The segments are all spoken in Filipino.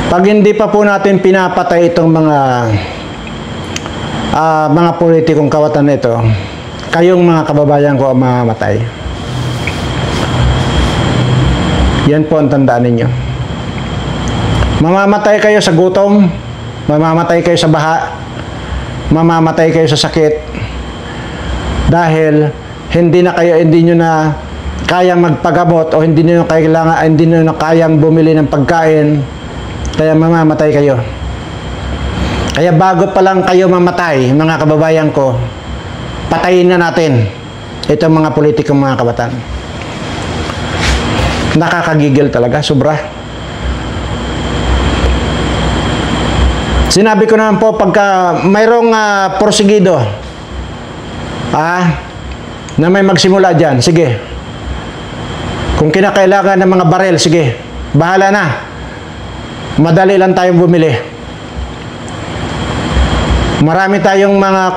Pag hindi pa po natin pinapatay itong mga politikong kawatan nito, kayong mga kababayan ko ang mamamatay. Yan po ang tandaan ninyo. Mamamatay kayo sa gutom, mamamatay kayo sa baha, mamamatay kayo sa sakit, dahil hindi nyo na kayang magpagamot o hindi nyo na kayang bumili ng pagkain, kaya mamamatay kayo. Kaya bago pa lang kayo mamatay, mga kababayan ko, patayin na natin itong mga politikong mga kabataan. Nakakagigil talaga, sobra. Sinabi ko naman po, pagka mayroong porsigido na may magsimula dyan, sige. Kung kinakailangan ng mga barel, sige, bahala na. Madali lang tayong bumili. Marami tayong mga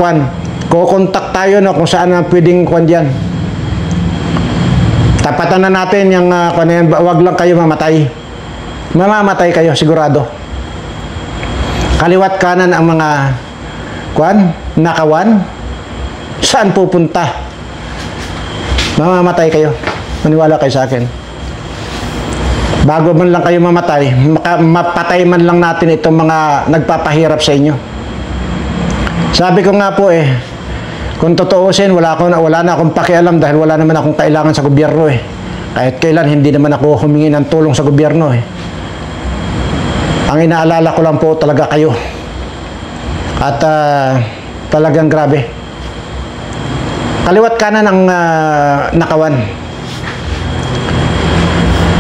kukontak tayo kung saan na pwedeng dyan. Tapatan na natin yung wag lang kayo mamatay. Mamamatay kayo, sigurado. Kaliwat kanan ang mga nakawan. Saan pupunta? Mamamatay kayo. Maniwala kayo sa akin. Bago man lang kayo mamatay, mapatay man lang natin itong mga nagpapahirap sa inyo. Sabi ko nga po kung totoosin, wala na akong pakialam dahil wala naman akong kailangan sa gobyerno Kahit kailan, hindi naman ako humingi ng tulong sa gobyerno Ang inaalala ko lang po talaga kayo. At talagang grabe. Kaliwat kanan ang nakawan.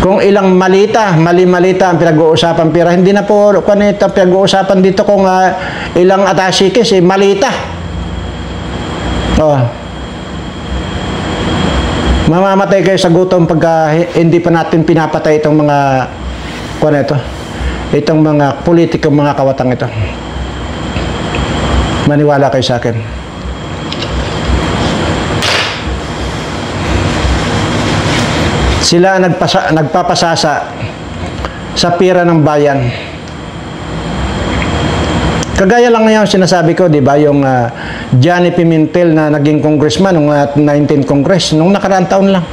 Kung ilang malita ang pinag-uusapan, pero hindi na po ito pinag-uusapan dito kung ilang attache malita. Mamamatay kayo sa gutom pagka hindi pa natin pinapatay itong mga itong mga politikong mga kawatang ito. Maniwala kayo sa akin. Sila nagpapasasa sa pira ng bayan. Kagaya lang ngayon sinasabi ko, di ba, yung Johnny Pimentel na naging congressman noong 19th Congress, nung nakaraang taon lang.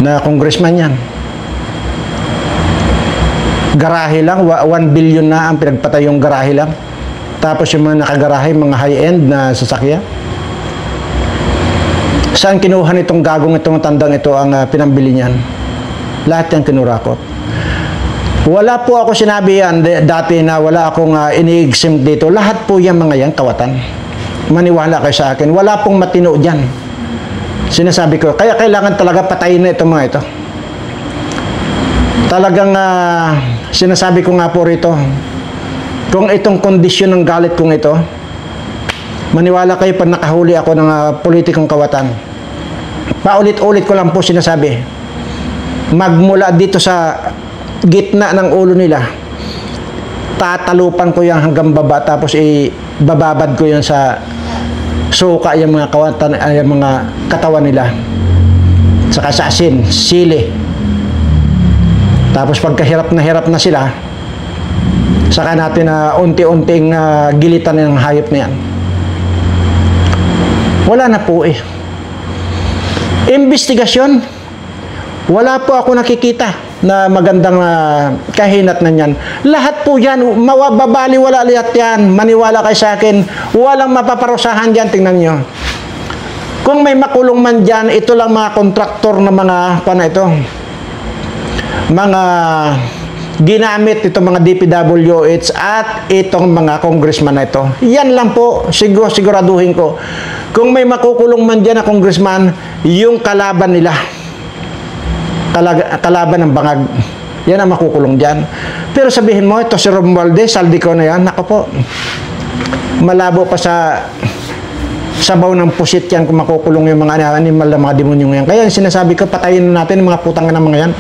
Na congressman yan. Garahe lang, 1 billion na ang pinagpatay yung garahe lang. Tapos yung mga nakagarahe, mga high-end na sasakyan. Saan kinuha nitong gagong itong tandang ito ang pinambili niyan? Lahat yan kinurakot. Wala po ako sinabi yan dati na wala akong ini-exempt dito. Lahat po yan mga yan kawatan. Maniwala kayo sa akin. Wala pong matino dyan. Sinasabi ko, kaya kailangan talaga patayin na itong mga ito. Talagang sinasabi ko nga po rito, kung itong kondisyon ng galit kong ito, maniwala kayo pag nakahuli ako ng politikong kawatan. Paulit-ulit ko lang po sinasabi. Magmula dito sa gitna ng ulo nila, tatalupan ko yan hanggang baba, tapos ibababad ko yan sa suka yung mga kawatan, yung mga katawan nila. Saka sa asin, sili. Tapos pagkahirap na sila, saka natin unti-unting gilitan ng hayop na yan. Wala na po Investigasyon. Wala po ako nakikita na magandang kahinat na yan. Lahat po yan, mawababaliwala lahat yan. Maniwala kayo sa akin. Walang mapaparusahan dyan, tingnan nyo. Kung may makulong man dyan, ito lang mga kontraktor na mga, mga ginamit itong mga DPWH at itong mga congressman na ito. Yan lang po, siguraduhin ko. Kung may makukulong man dyan na congressman, yung kalaban nila, kalaban ng bangag, yan ang makukulong dyan. Pero sabihin mo, ito si Romualdez, Saldico na yan, nako po, malabo pa sa sabaw ng pusit yan kung makukulong yung mga animal na mga demonyo yan. Kaya sinasabi ko, patayin natin yung mga putang ng mga yan.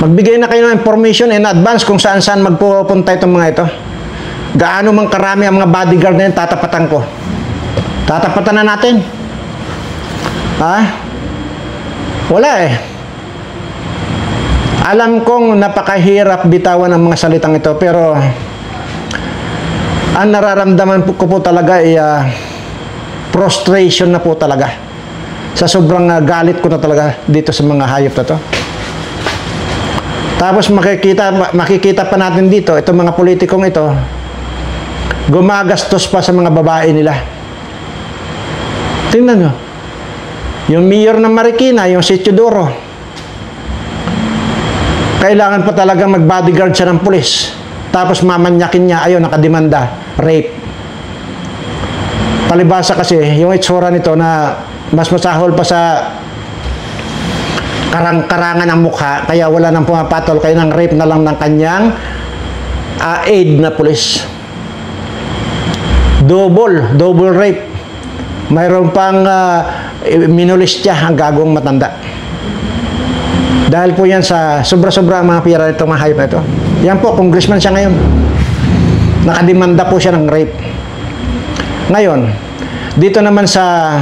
Magbigay na kayo ng information in advance kung saan-saan magpupunta itong mga ito. Gaano mang karami ang mga bodyguard na yun, tatapatan ko. Tatapatan na natin. Wala eh. Alam kong napakahirap bitawan ang mga salitang ito, pero ang nararamdaman ko po talaga ay frustration na po talaga. Sa sobrang galit ko na talaga dito sa mga hayop na to. Tapos makikita pa natin dito, itong mga politikong ito, gumagastos pa sa mga babae nila. Tingnan nyo. Yung mayor ng Marikina, yung si Teodoro, kailangan pa talagang mag-bodyguard siya ng pulis. Tapos mamanyakin niya, ayun, nakademanda, rape. Palibasa kasi, yung itsura nito na mas masahol pa sa karang-karangan ng mukha, kaya wala nang pumapatol, kaya nang rape na lang ng kanyang aide na pulis. Double rape. Mayroon pang minulis siya ang gagawang matanda. Dahil po yan sa sobra-sobra ang mga pira nitong mga hayop na ito. Yan po, congressman siya ngayon. Nakademanda po siya ng rape. Ngayon, dito naman sa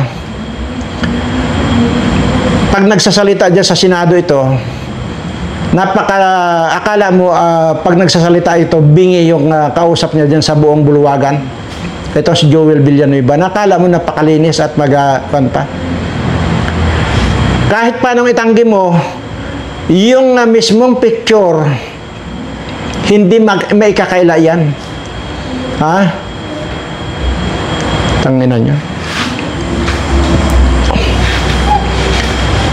pag nagsasalita dyan sa Senado ito, akala mo pag nagsasalita ito, bingi yung kausap niya dyan sa buong Buluwagan. Ito si Joel Villanueva. Nakala mo napakalinis at pa. Kahit paanong itanggi mo, yung mismong picture, hindi may ikakaila yan. Ha? Tanginan nyo.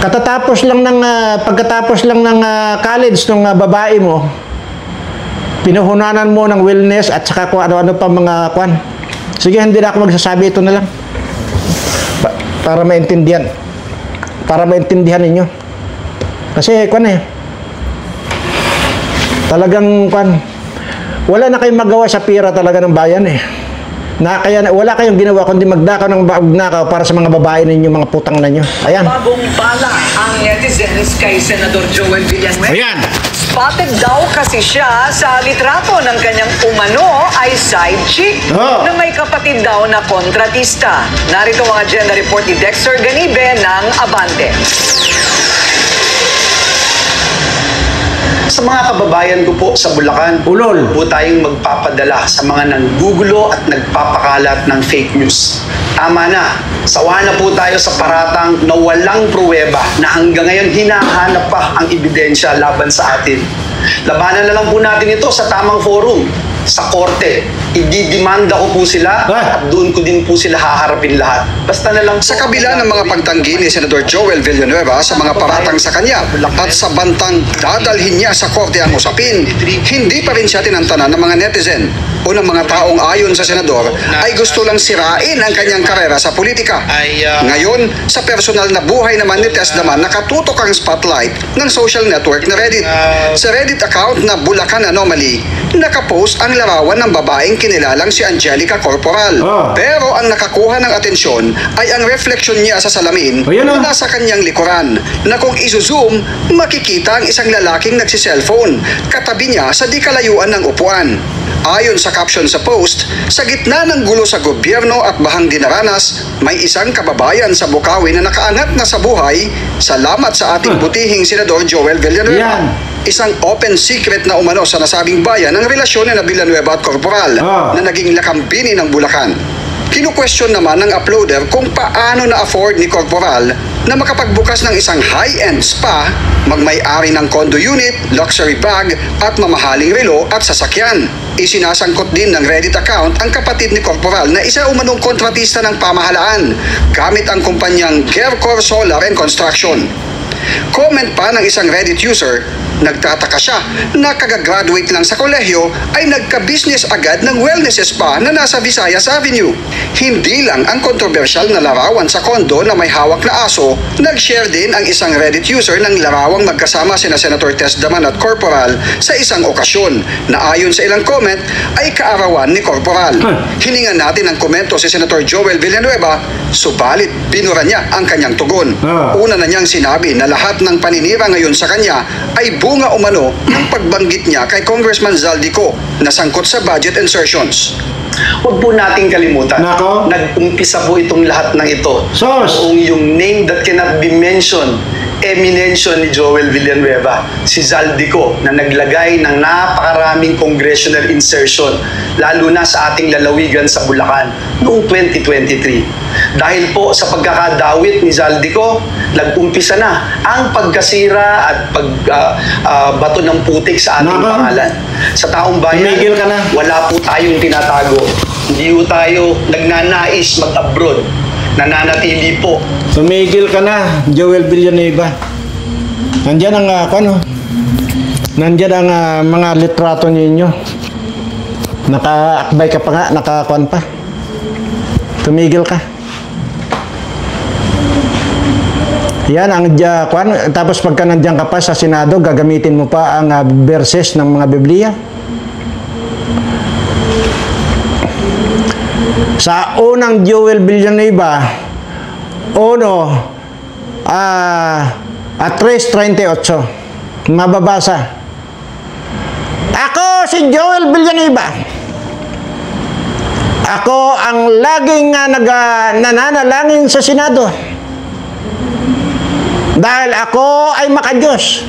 Pagkatapos lang ng college ng babae mo, pinuhunanan mo ng wellness at saka kung ano-ano pa mga kwan. Sige, hindi na ako magsasabi, ito na lang. Para maintindihan. Para maintindihan ninyo. Kasi, kwan eh. Talagang, kwan. Wala na kayong magawa sa pira talaga ng bayan eh. Kaya wala kayong ginawa kundi magdakaw ng magnakaw para sa mga babae ninyo, mga putang na nyo. Ayan. Bagong bala ang netizens kay Senador Joel Villanueva. Ayan. Spotted daw kasi siya sa litrato ng kanyang umano ay side chick na may kapatid daw na kontratista. Narito ang agenda report ni Dexter Ganibe ng Abante. Sa mga kababayan ko po sa Bulacan, Ulol. po tayong magpapadala sa mga nanggugulo at nagpapakalat ng fake news. Tama na, sawa na po tayo sa paratang na walang pruweba na hanggang ngayon hinahanap pa ang ebidensya laban sa atin. Labanan na lang po natin ito sa tamang forum, sa korte. Ididimanda ko po sila at doon ko din po sila haharapin lahat. Basta na lang po, sa kabila ng mga pagtanggi ni Senador Joel Villanueva sa mga paratang sa kanya at sa bantang dadalhin niya sa korte ang usapin, hindi pa rin siya tinantanan ng mga netizen o ng mga taong ayon sa senador ay gusto lang sirain ang kanyang karera sa politika. Ngayon, sa personal na buhay naman ni Tess naman nakatutok ang spotlight ng social network na Reddit. Sa Reddit account na Bulacan Anomaly, nakapost ang larawan ng babaeng kinilalang si Angelica Corporal. Pero ang nakakuha ng atensyon ay ang refleksyon niya sa salamin na nasa kanyang likuran, na kung izo-zoom, makikita ang isang lalaking nagsiselfone katabi niya sa di kalayuan ng upuan. Ayon sa caption sa post, sa gitna ng gulo sa gobyerno at bahang dinaranas, may isang kababayan sa Bukawi na nakaangat na sa buhay, salamat sa ating butihing Senador Joel Villanueva. Isang open secret na umano sa nasabing bayan ang relasyon na Villanueva at Corporal na naging lakambini ng Bulacan. Kinu-question naman ng uploader kung paano na-afford ni Corporal na makapagbukas ng isang high-end spa, magmay-ari ng condo unit, luxury bag at mamahaling relo at sasakyan. Isinasangkot din ng Reddit account ang kapatid ni Corporal na isa umanong kontratista ng pamahalaan gamit ang kumpanyang Gercor Solar and Construction. Comment pa ng isang Reddit user, nagtataka siya na kagagraduate lang sa kolehiyo ay nagka-business agad ng wellness spa na nasa Visayas Avenue. Hindi lang ang kontrobersyal na larawan sa kondo na may hawak na aso, nag-share din ang isang Reddit user ng larawang magkasama sina Senator Tess Daman at Corporal sa isang okasyon na ayon sa ilang comment ay kaarawan ni Corporal. Hiningan natin ang komento si Senator Joel Villanueva, subalit binura niya ang kanyang tugon. Una na niyang sinabi na lahat ng paninira ngayon sa kanya ay bunga umano ng pagbanggit niya kay Congressman Zaldico na sangkot sa budget insertions. huwag po nating kalimutan. Nag-umpisa po itong lahat ng ito. Yung name that cannot be mentioned eminensyon ni Joel Villanueva, si Zaldico, na naglagay ng napakaraming congressional insertion, lalo na sa ating lalawigan sa Bulacan noong 2023. Dahil po sa pagkakadawit ni Zaldico, nag-umpisa na ang pagkasira at pagbato ng putik sa ating pangalan. Sa taong bayan, Tumigil ka na. wala po tayong tinatago. Hindi po tayo nagnanais mag-abroad. Nananatili po. Tumigil ka na, Joel Villanueva. Nandyan ang, nandyan ang mga litrato ninyo. Nakaakbay ka pa nga, nakakuan pa. Tumigil ka. Yan ang kuan. Tapos pagka nandyan ka pa sa Senado, gagamitin mo pa ang verses ng mga Biblia. Sa unang Joel Villanueva, 3:38, mababasa. Ako si Joel Villanueva. Ako ang laging nananalangin sa Senado. Dahil ako ay makadiyos.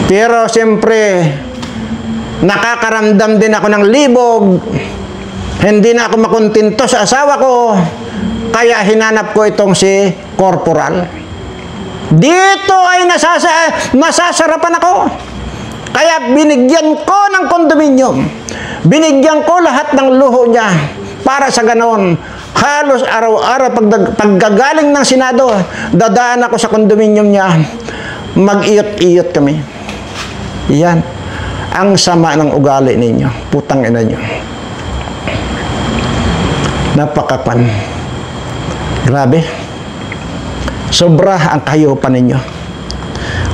Pero siyempre, nakakaramdam din ako ng libog. Hindi na ako makontento sa asawa ko. Kaya hinanap ko itong si Corporal. Dito ay nasasarapan ako. Kaya binigyan ko ng kondominium. Binigyan ko lahat ng luho niya. Para sa ganon, halos araw-araw paggagaling ng Senado, dadaan ako sa kondominium niya. Mag-iyot-iyot kami. Yan. Ang sama ng ugali ninyo. Putang ina nyo. Napakapan. Grabe. Sobra ang kahayupan ninyo.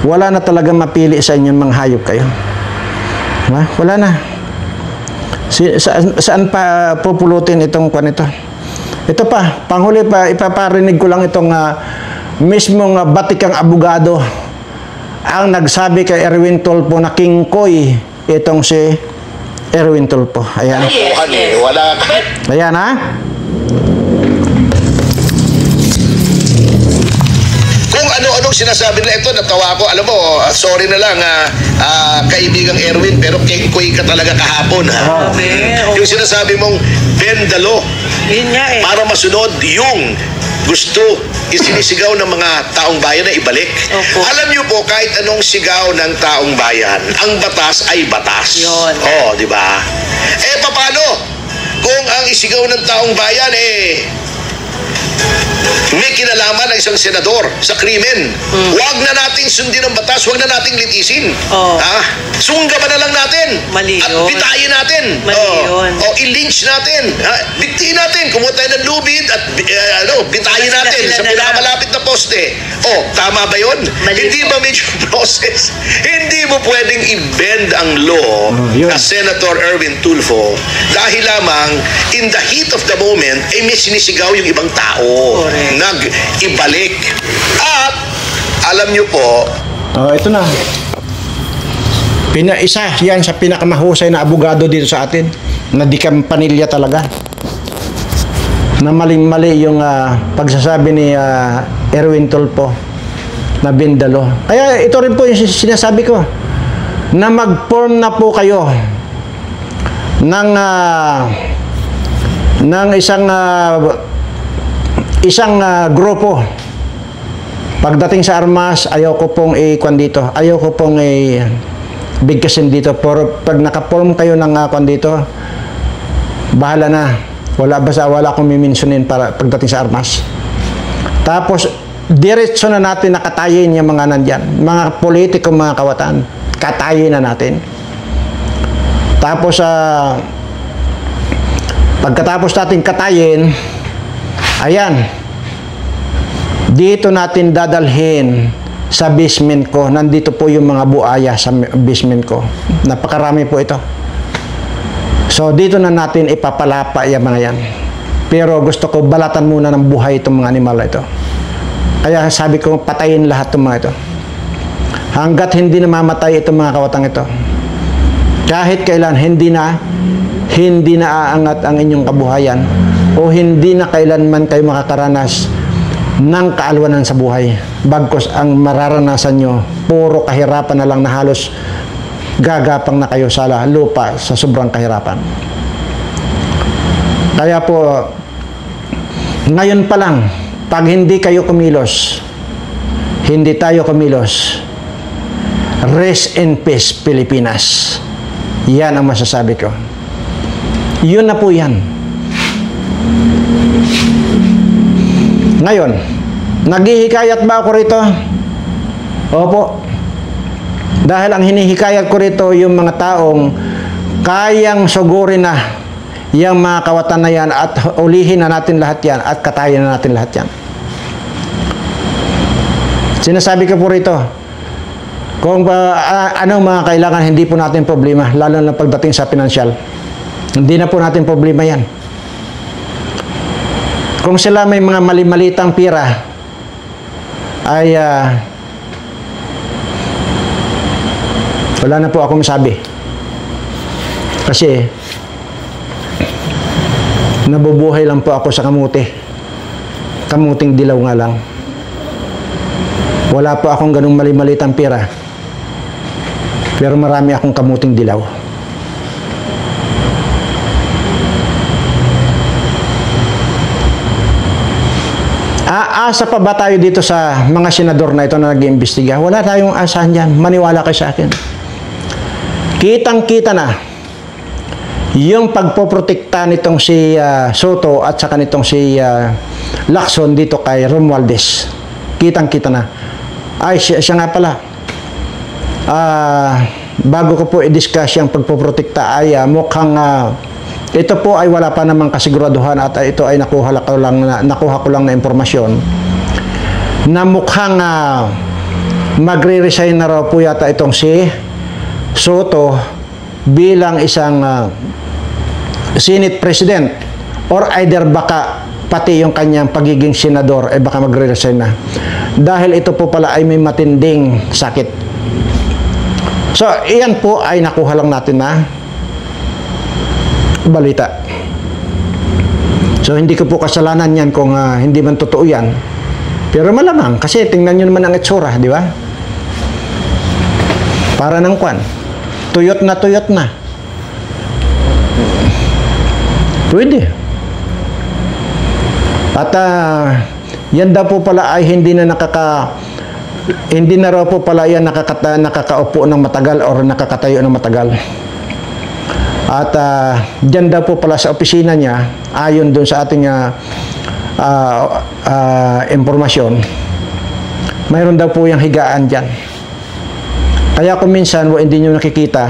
Wala na talaga mapili sa inyong mga hayop kayo. Wala na. Saan pa pupulutin itong kwan ito? Ito pa, panghuli pa, ipaparinig ko lang itong mismong batikang abogado ang nagsabi kay Erwin Tulfo na kingkoy itong si Erwin Tulfo. Ayan. Wala. Ayan ha. Kung ano-anong sinasabi nila ito, natawa ko. Alam mo, sorry na lang, kaibigang Erwin, pero kengkoy ka talaga kahapon. Ha? Yung sinasabi mong bendalo, para masunod yung gusto isinisigaw ng mga taong bayan na ibalik. Opo. Alam niyo po, kahit anong sigaw ng taong bayan, ang batas ay batas. Yun. Oh, di ba? Paano? Kung ang isigaw ng taong bayan may kinalaman ng isang senador sa krimen. Huwag na nating sundin ang batas, huwag na nating litisin. Sunggaban na lang natin. Mali at yun. bitayin natin. Mali yun. I-lynch natin. Bigtiin natin. Kumuha tayo ng lubid at bitayin natin sa pinakamalapit na poste. Tama ba yun? Mali Hindi po. ba medyo process? Hindi mo pwedeng i-bend ang law yun. na Senator Erwin Tulfo dahil lamang in the heat of the moment may sinisigaw yung ibang tao. Correct. Nag-ibalik. At alam nyo po, Ito na. Isa yan sa pinakamahusay na abogado dito sa atin. Na di kampanilya talaga. Na maling-mali yung pagsasabi ni Erwin Tulfo na bindalo. Kaya ito rin po yung sinasabi ko. Na mag-form na po kayo ng isang grupo. Pagdating sa armas, ayaw ko pong i-kwan dito. Ayaw ko pong bigkasin dito. Pero pag naka-form kayo ng kwan dito, bahala na. Wala akong mimensionin para pagdating sa armas. Tapos, diretso na natin nakatayin yung mga nandyan. Mga politiko, mga kawatan. Katayin na natin. Tapos, pagkatapos natin katayin, ayan, dito natin dadalhin sa basement ko. Nandito po yung mga buaya sa basement ko. Napakarami po ito. So, dito na natin ipapalapa yung mga yan. Pero gusto ko balatan muna ng buhay itong mga animal ito. Kaya sabi ko, patayin lahat itong mga ito. Hanggat hindi namamatay itong mga kawatang ito. Kahit kailan hindi na aangat ang inyong kabuhayan o hindi na kailanman kayo makakaranas ng kaalwanan sa buhay. Bagkus ang mararanasan nyo, puro kahirapan na lang na halos gagapang na kayo sa lupa sa sobrang kahirapan. Kaya po, ngayon pa lang, pag hindi kayo kumilos, hindi tayo kumilos, rest in peace, Pilipinas. Yan ang masasabi ko. Yun na po yan. Ngayon, naghihikayat ba ako rito? Opo. Dahil ang hinihikayat ko rito yung mga taong kayang sugurin na yung mga kawatan na yan at ulihin na natin lahat yan at katayin na natin lahat yan. Sinasabi ko po rito, kung anong mga kailangan, hindi po natin problema, lalo na pagdating sa pinansyal. Hindi na po natin problema yan. Kung sila may mga mali-malitang pira, ay wala na po akong masabi. Kasi nabubuhay lang po ako sa kamuti. Kamuting dilaw nga lang. Wala po akong ganung mali-malitang pira. Pero marami akong kamuting dilaw. Aasa pa ba tayo dito sa mga senador na ito na nag-iimbestiga? Wala tayong asahan dyan. Maniwala kayo sa akin. Kitang-kita na yung pagpoprotekta nitong si Soto at saka nitong si Lacson dito kay Romualdez. Kitang-kita na. Ay, siya nga pala. Bago ko po i-discuss yung pagpoprotekta ay mukhang ito po ay wala pa namang kasiguraduhan at ito ay nakuha ko lang na impormasyon na mukhang magre-resign na raw po yata itong si Soto bilang isang Senate President or either baka pati yung kanyang pagiging senador ay baka magre-resign na dahil ito po pala ay may matinding sakit. So, iyan po ay nakuha lang natin na balita. So, hindi ko po kasalanan yan kung hindi man totoo yan. Pero malamang, kasi tingnan nyo naman ang itsura, di ba? Para ng kwan. Tuyot na tuyot na. Pwede. At yan daw po pala ay hindi na raw po pala yan nakakaupo ng matagal or nakakatayo ng matagal. At dyan daw po pala sa opisina niya, ayon dun sa ating impormasyon, mayroon daw po yung higaan dyan. Kaya kung minsan, hindi nyo nakikita,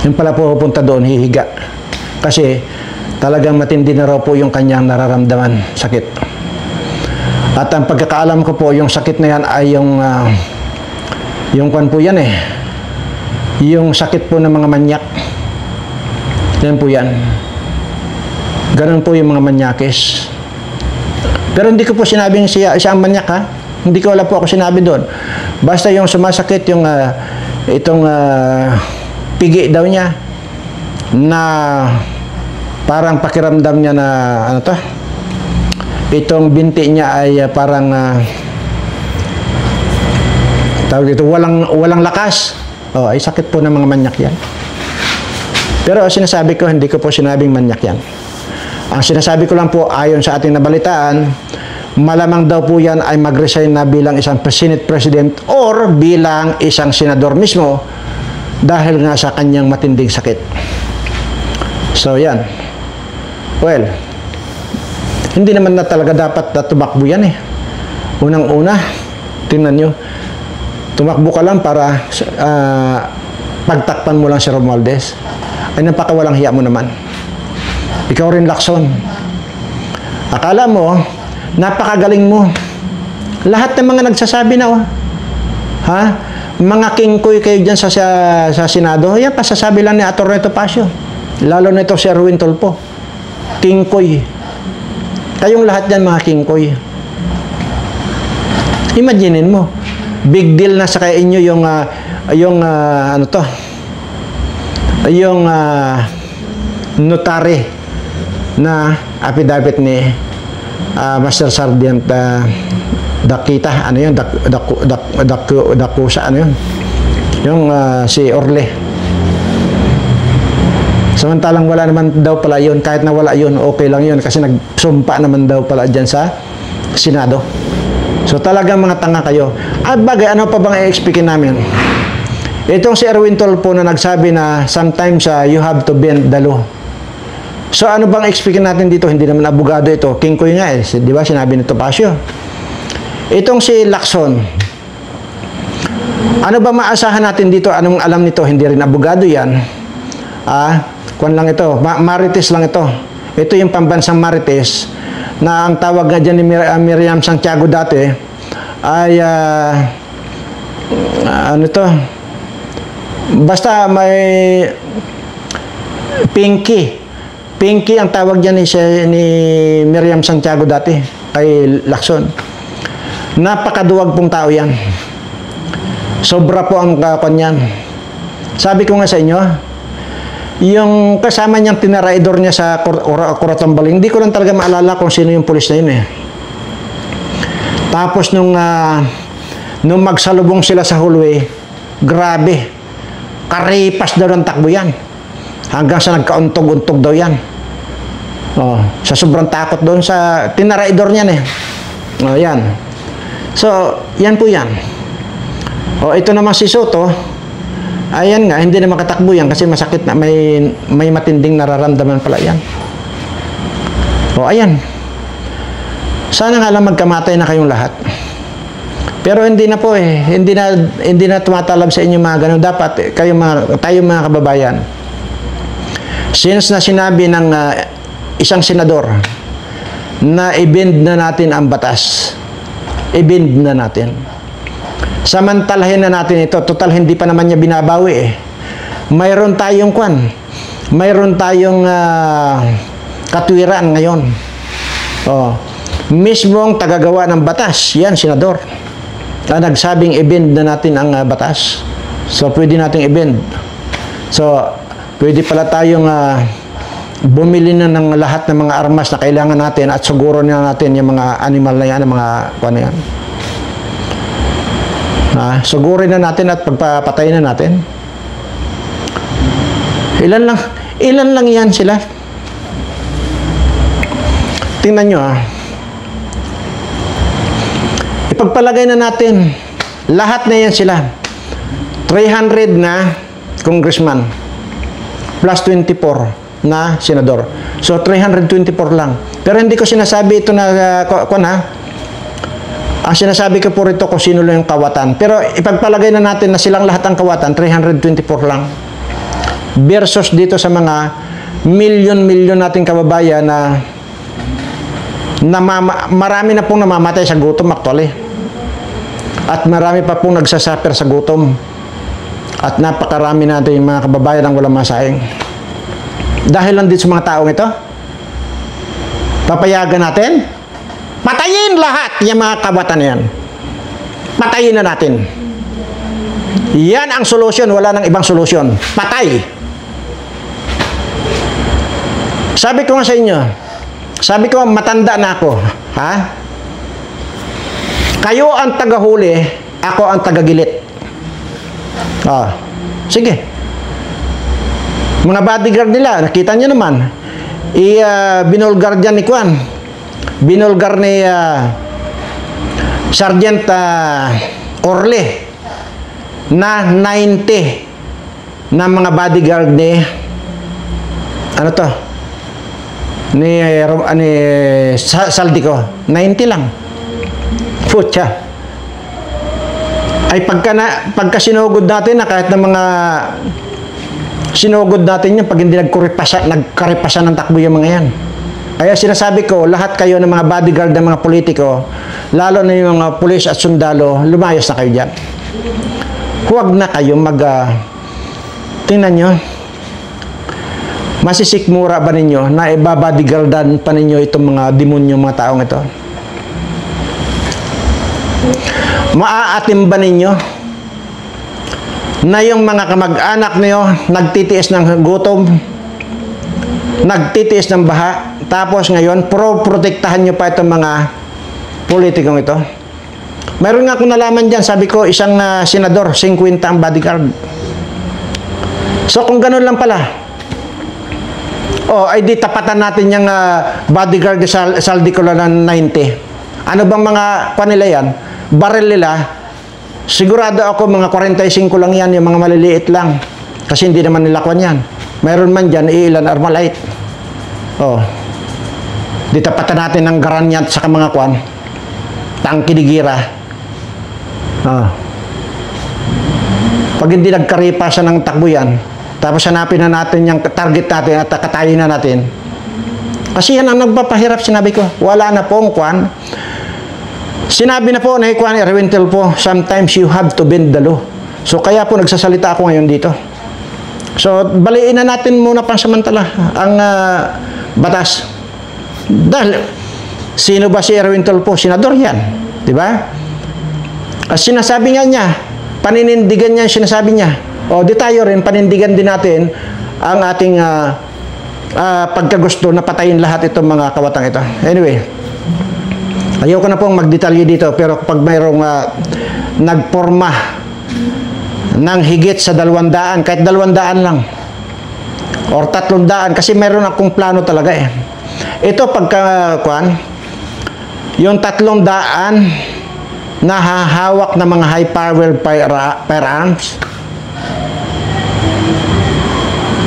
yung pala po pupunta doon, hihiga. Kasi talagang matindi na raw po yung kanyang nararamdaman, sakit. At ang pagkakaalam ko po, yung sakit na yan ay yung kwan po yan yung sakit po ng mga manyak. Yan po yan. Ganun po yung mga manyakis. Pero hindi ko po sinabing siya ang manyak, ha? Hindi ko wala po ako sinabi doon. Basta yung sumasakit, yung itong pigi daw niya na parang pakiramdam niya na ano to? Itong binti niya ay parang tawag dito, walang lakas. Oh, ay sakit po ng mga manyak yan. Pero sinasabi ko, hindi ko po sinabing manyak yan. Ang sinasabi ko lang po, ayon sa ating nabalitaan, malamang daw po yan ay mag-resign na bilang isang Senate President or bilang isang senador mismo dahil nga sa kanyang matinding sakit. So, yan. Well, hindi naman na talaga dapat na tumakbo yan Unang-una, tingnan nyo, tumakbo ka lang para pagtakpan mo lang si Romualdez. Ay napakawalang hiya mo naman. Ikaw rin, Lacson. Akala mo, napakagaling mo. Lahat ng mga nagsasabi na, ha? Mga kingkoy kayo dyan sa Senado, yan, pasasabi lang ni Atty. Topacio. Lalo na ito si Erwin Tulfo. Kingkoy. Kayong lahat dyan, mga kingkoy. Imaginin mo, big deal na sa kaya inyo yung notary na affidavit ni Master Sergeant Dakita, ano yun, Dakusa, ano yun, yung si Orle. Samantalang wala naman daw pala yun, kahit na wala yun, okay lang yun, kasi nagsumpa naman daw pala dyan sa Senado. So talagang mga tanga kayo. At bagay, ano pa bang i-explikin namin? Itong si Erwin Tulfo na nagsabi na sometimes you have to bend the law. So ano bang explikin natin dito? Hindi naman abogado ito. King Koy nga eh. Di ba sinabi ni Topacio? Itong si Lacson. Ano ba maasahan natin dito? Anong alam nito? Hindi rin abogado yan. Kwan lang ito. Marites lang ito. Ito yung pambansang Marites na ang tawag nga dyan ni Miriam Santiago dati ay ano to? Basta may Pinky ang tawag dyan ni Miriam Santiago dati kay Lacson. Napakaduwag pong tao yan. Sobra po ang kanyan. Sabi ko nga sa inyo, yung kasama niyang tinaraidor niya sa Coratambaling, hindi ko lang talaga maalala kung sino yung pulis na yun eh. Tapos nung magsalubong sila sa hallway, grabe, karipas daw ng takbo yan. Hanggang sa nagkauntog-untog daw yan. Sa sobrang takot doon sa tinaraidor niyan eh. Yan. So, yan po yan. Ito naman si Soto, ayan nga, hindi na makatakbo yan kasi masakit na, may matinding nararamdaman pala yan. Ayan. Sana nga lang magkamatay na kayong lahat. Pero hindi na po eh. Hindi na tumatalab sa inyo mga ganun. Dapat tayo mga kababayan, since na sinabi ng isang senador na i-bend na natin ang batas, i-bend na natin. Samantalahin na natin ito. Total, hindi pa naman niya binabawi eh. Mayroon tayong katwiran ngayon. Mismong tagagawa ng batas, yan, senador. Nagsabing i-bend na natin ang batas. So, pwede nating i-bend. So, pwede pala tayong bumili na ng lahat ng mga armas na kailangan natin at siguro na natin yung mga animal na yan, mga ano yan. Sugurin na natin at pagpapatayin na natin. Ilan lang yan sila. Tingnan nyo ipagpalagay na natin lahat na yan sila. 300 na congressman plus 24 na senador. So 324 lang. Pero hindi ko sinasabi ito na ang sinasabi ko po rito kung sino lang yung kawatan. Pero ipagpalagay na natin na silang lahat ang kawatan, 324 lang. Versus dito sa mga milyon-milyon nating kababayan na marami na pong namamatay sa gutom actually. At marami pa pong nagsasuffer sa gutom. At napakarami natin yung mga kababayan ang walang masaing. Dahil lang dito sa mga taong ito, papayagan natin, patayin lahat yung mga kabatan yan. Patayin na natin. Yan ang solusyon, wala nang ibang solusyon. Patay. Sabi ko nga sa inyo, sabi ko matanda na ako, kayo ang tagahuli, ako ang tagagilit. Sige. Mga bodyguard nila, nakita nyo naman, binulgar dyan ni Kwan. Binulgar ni Sergeant Orle na 90 na mga bodyguard ni Saldico. 90 lang. Putya. Ay pagka sinugod natin na kahit na mga sinugod natin yan pag hindi nagkaripasan ng takbo yung mga yan. Kaya sinasabi ko, lahat kayo ng mga bodyguard ng mga politiko, lalo na yung mga pulis at sundalo, lumayas na kayo dyan. Huwag na kayo tingnan nyo, masisikmura ba ninyo na ibabodyguardan pa ninyo itong mga demonyo, mga taong ito? Maaatim ba ninyo na yung mga kamag-anak niyo nagtitiis ng gutom nagtitiis ng baha, tapos ngayon, protektahan nyo pa itong mga politikong ito. Mayroon nga akong nalaman dyan, sabi ko, isang senador, 50 ang bodyguard. So, kung ganun lang pala, ay di tapatan natin yung bodyguard sa saldi ko lang ng 90. Ano bang mga panila yan? Barrel nila, sigurado ako mga 45 lang yan, yung mga maliliit lang. Kasi hindi naman nila kwan yan. Mayroon man dyan, ilan Armalite. Di tapatan natin ng Garanyat sa mga kwan. Tangkinigira. Pag hindi nagkaripasan ng takbo yan, tapos hanapin na natin yung target natin at katayin na natin. Kasi yan ang nagpapahirap, sinabi ko. Wala na pong kwan. Sinabi na po na kwan, Erwin Tulfo, sometimes you have to bend the law. So kaya po nagsasalita ako ngayon dito. So baliin na natin muna pansamantala ang batas. Dahil sino ba si Erwin Tulfo? Senador yan. Diba? As sinasabi nga niya, paninindigan niya yung sinasabi niya. Di tayo rin, panindigan din natin ang ating pagkagusto na patayin lahat itong mga kawatang ito. Anyway, ayoko na pong magdetalye dito, pero pag mayroong nagporma ng higit sa 200, kahit 200 lang, or 300, kasi mayroon akong plano talaga eh. Ito pagkakuan, yung 300 na hahawak ng mga high-powered firearms,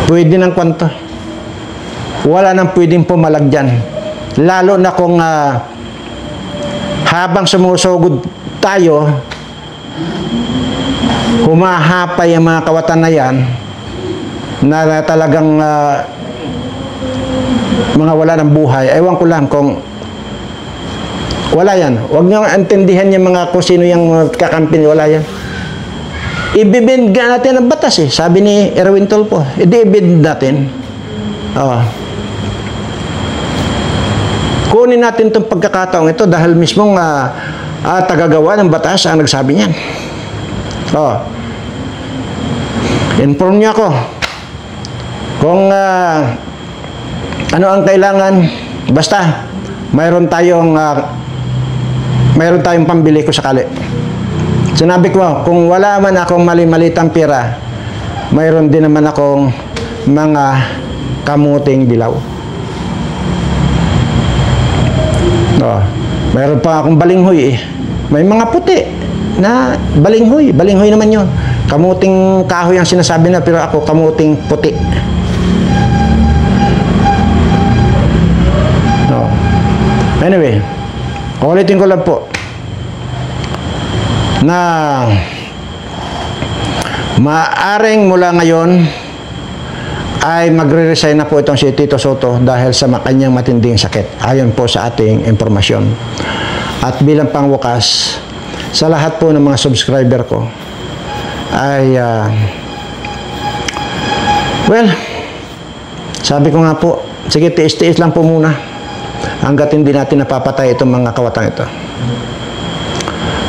pwede ng kwanto. Wala nang pwedeng pumalag dyan. Lalo na kung habang sumusugod tayo, humahapay ang mga kawatan na yan na talagang mga wala ng buhay. Ewan ko lang kung wala yan. Huwag nyo intindihan yung mga kung sino yung kakampi. Wala yan. Ibibend natin ang batas eh. Sabi ni Erwin Tulfo. I-ibend natin. Kunin natin itong pagkakataong ito dahil mismong tagagawa ng batas ang nagsabi niyan. Inform niyo ako kung ano ang kailangan. Basta mayroon tayong pambili ko sakali. Sinabi ko, kung wala man akong mali-malitang pera, mayroon din naman akong mga kamuting dilaw. Mayroon pa akong balinghoy eh. May mga puti na balinghoy. Balinghoy naman yun. Kamuting kahoy ang sinasabi na, pero ako kamuting puti. Anyway, ulitin ko lang po na maaring mula ngayon ay magre-resign na po itong si Tito Soto dahil sa kanyang matinding sakit. Ayon po sa ating impormasyon. At bilang pangwakas, sa lahat po ng mga subscriber ko ay well, sabi ko nga po, sige, tiis-tiis lang po muna hanggat hindi natin napapatay itong mga kawatang ito.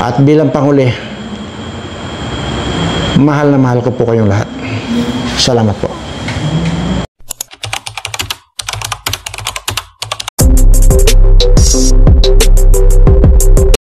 At bilang panghuli, mahal na mahal ko po kayong lahat. Salamat po.